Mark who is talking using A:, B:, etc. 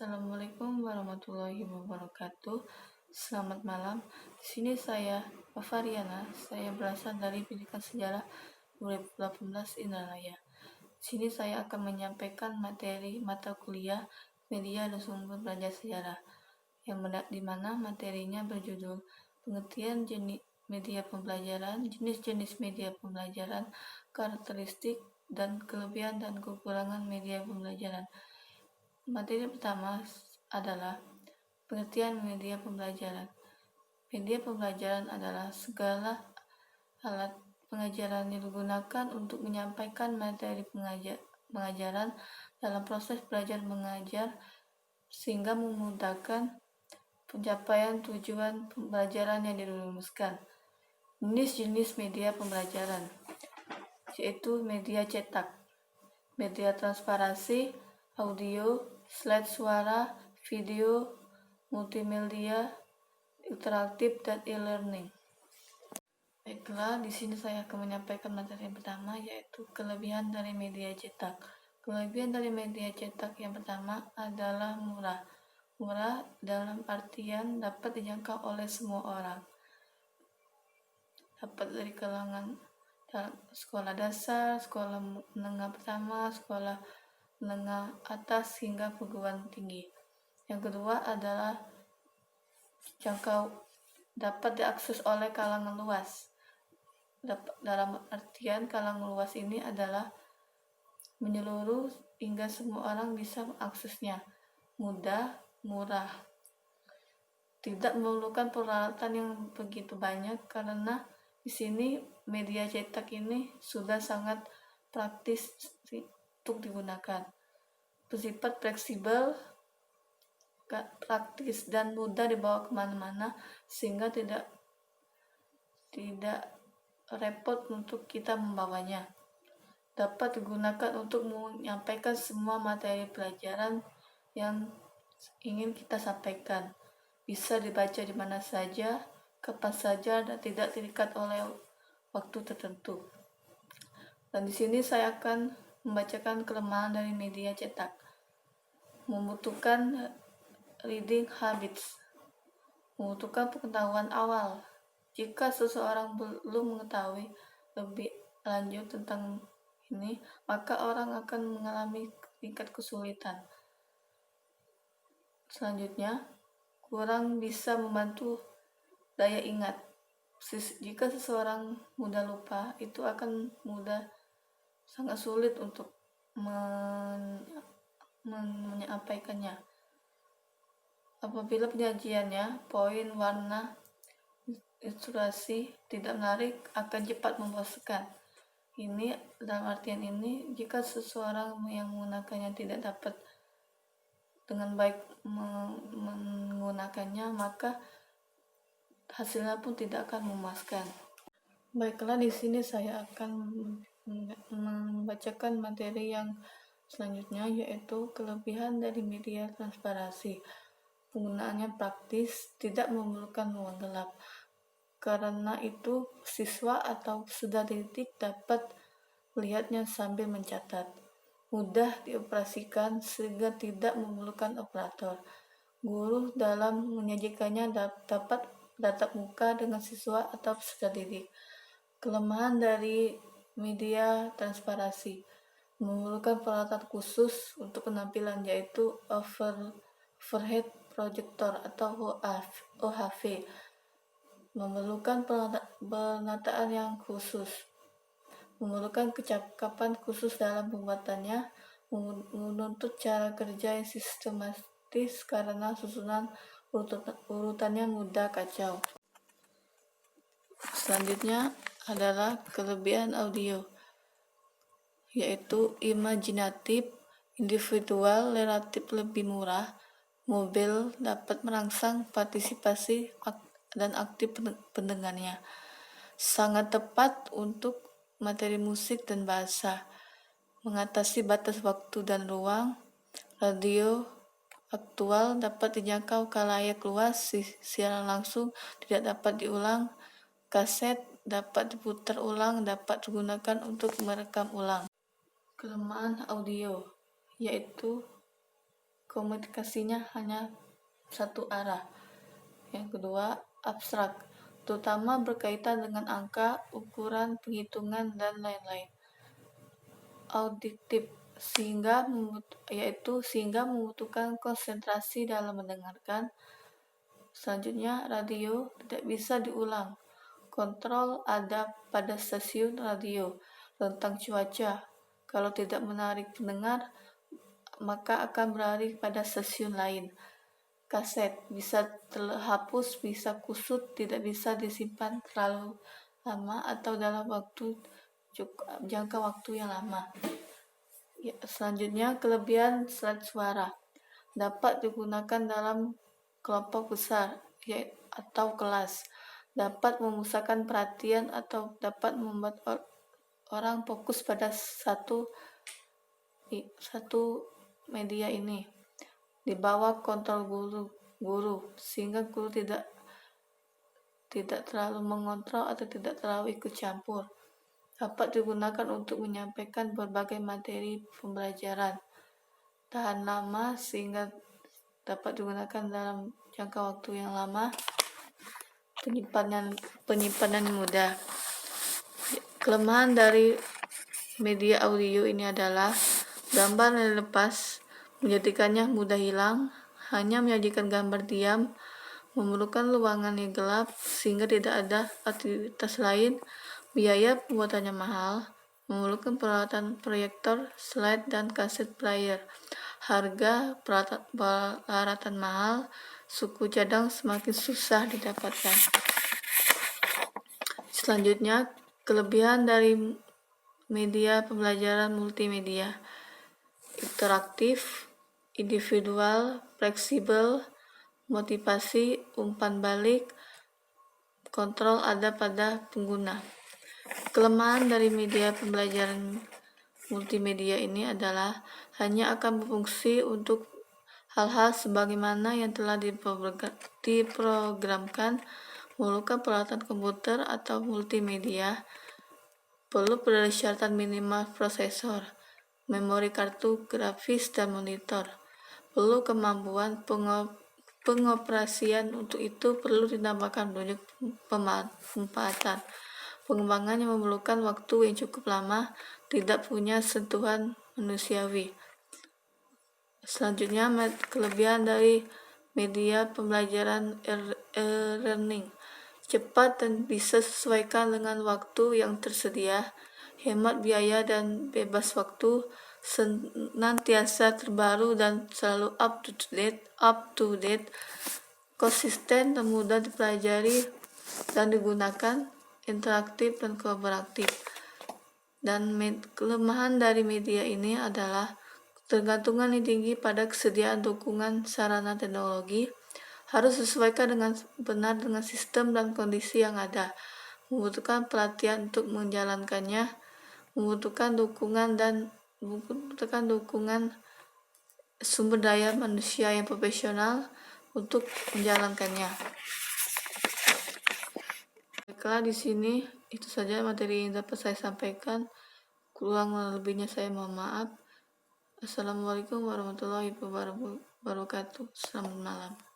A: Assalamualaikum warahmatullahi wabarakatuh. Selamat malam. Di sini saya Bavariana. Saya berasal dari Pendidikan Sejarah 2018 Indralaya. Di sini saya akan menyampaikan materi mata kuliah Media dan Sumber Belajar Sejarah di mana materinya berjudul Pengertian media pembelajaran, jenis-jenis media pembelajaran, karakteristik dan kelebihan dan kekurangan media pembelajaran. Materi pertama adalah pengertian media pembelajaran. Media pembelajaran adalah segala alat pengajaran yang digunakan untuk menyampaikan materi pengajaran dalam proses belajar mengajar sehingga memudahkan pencapaian tujuan pembelajaran yang dirumuskan. Jenis-jenis media pembelajaran yaitu media cetak, media transparansi, audio, slide suara, video, multimedia, interaktif, dan e-learning. Baiklah, di sini saya akan menyampaikan materi yang pertama yaitu kelebihan dari media cetak. Kelebihan dari media cetak yang pertama adalah murah. Murah dalam artian dapat dijangkau oleh semua orang. Dapat dari kalangan sekolah dasar, sekolah menengah pertama, sekolah menengah atas hingga perguruan tinggi. Yang kedua adalah dapat diakses oleh kalangan luas. Dalam artian kalangan luas ini adalah menyeluruh hingga semua orang bisa mengaksesnya. Mudah, murah. Tidak memerlukan peralatan yang begitu banyak karena di sini media cetak ini sudah sangat praktis untuk digunakan. Bersifat fleksibel, praktis dan mudah dibawa kemana-mana sehingga tidak repot untuk kita membawanya. Dapat digunakan untuk menyampaikan semua materi pelajaran yang ingin kita sampaikan. Bisa dibaca di mana saja, kapan saja, dan tidak terikat oleh waktu tertentu. Dan di sini saya akan membacakan kelemahan dari media cetak. Membutuhkan reading habits, membutuhkan pengetahuan awal. Jika seseorang belum mengetahui lebih lanjut tentang ini, maka orang akan mengalami tingkat kesulitan. Selanjutnya, kurang bisa membantu daya ingat. Jika seseorang mudah lupa, itu akan sangat sulit untuk menyampaikannya. Apabila penyajiannya, poin, warna, ilustrasi tidak menarik, akan cepat membosankan. Ini dalam artian ini, jika seseorang yang menggunakannya tidak dapat dengan baik menggunakannya, maka hasilnya pun tidak akan memuaskan. Baiklah, di sini saya akan membacakan materi yang selanjutnya yaitu kelebihan dari media transparansi. Penggunaannya praktis, tidak memerlukan ruang gelap. Karena itu, siswa atau sudah dididik dapat melihatnya sambil mencatat. Mudah dioperasikan sehingga tidak memerlukan operator. Guru dalam menyajikannya dapat tatap muka dengan siswa atau peserta didik. Kelemahan dari media transparansi memerlukan peralatan khusus untuk penampilan yaitu overhead projector atau OHV. Memerlukan penataan yang khusus, memerlukan kecakapan khusus dalam pembuatannya, menuntut cara kerja yang sistematis karena susunan urutannya mudah kacau. Selanjutnya adalah kelebihan audio, yaitu imajinatif, individual, relatif lebih murah, mobil, dapat merangsang partisipasi dan aktif pendengarnya. Sangat tepat untuk materi musik dan bahasa. Mengatasi batas waktu dan ruang. Radio aktual dapat dijangkau khalayak luas, siaran langsung tidak dapat diulang. Kaset dapat diputar ulang, dapat digunakan untuk merekam ulang. Kelemahan audio yaitu komunikasinya hanya satu arah. Yang kedua, abstrak, terutama berkaitan dengan angka, ukuran, penghitungan, dan lain-lain. Auditif, sehingga membutuhkan konsentrasi dalam mendengarkan. Selanjutnya, radio tidak bisa diulang. Kontrol ada pada stasiun radio. Tentang cuaca, kalau tidak menarik pendengar, maka akan beralih pada stasiun lain. Kaset bisa terhapus, bisa kusut, tidak bisa disimpan terlalu lama atau dalam jangka waktu yang lama. Selanjutnya, kelebihan slide suara dapat digunakan dalam kelompok besar atau kelas, dapat memusatkan perhatian atau dapat membuat orang fokus pada satu media ini. Di bawah kontrol guru, sehingga guru tidak terlalu mengontrol atau tidak terlalu ikut campur. Dapat digunakan untuk menyampaikan berbagai materi pembelajaran. Tahan lama, sehingga dapat digunakan dalam jangka waktu yang lama. Penyimpanan mudah. Kelemahan dari media audio ini adalah gambar yang lepas, menjadikannya mudah hilang, hanya menyajikan gambar diam, memerlukan ruangan yang gelap sehingga tidak ada aktivitas lain, biaya pembuatannya mahal, memerlukan peralatan proyektor, slide, dan kaset player. Harga peralatan mahal, suku cadang semakin susah didapatkan. Selanjutnya, kelebihan dari media pembelajaran multimedia: interaktif, individual, fleksibel, motivasi, umpan balik, kontrol ada pada pengguna. Kelemahan dari media pembelajaran multimedia ini adalah hanya akan berfungsi untuk hal-hal sebagaimana yang telah diprogramkan, memerlukan peralatan komputer atau multimedia, perlu persyaratan minimal prosesor, memori kartu grafis, dan monitor. Perlu kemampuan pengoperasian, untuk itu perlu ditambahkan banyak pemanfaatan. Pengembangan yang memerlukan waktu yang cukup lama, tidak punya sentuhan manusiawi. Selanjutnya, kelebihan dari media pembelajaran e-learning: cepat dan bisa sesuaikan dengan waktu yang tersedia, hemat biaya dan bebas waktu, senantiasa terbaru dan selalu up to date, konsisten dan mudah dipelajari dan digunakan, interaktif dan kolaboratif. Dan kelemahan dari media ini adalah ketergantungan yang tinggi pada kesediaan dukungan sarana teknologi, harus disesuaikan dengan benar dengan sistem dan kondisi yang ada, membutuhkan pelatihan untuk menjalankannya, membutuhkan dukungan sumber daya manusia yang profesional untuk menjalankannya. Baiklah, di sini itu saja materi yang dapat saya sampaikan. Kurang lebihnya saya mohon maaf. Assalamualaikum warahmatullahi wabarakatuh. Selamat malam.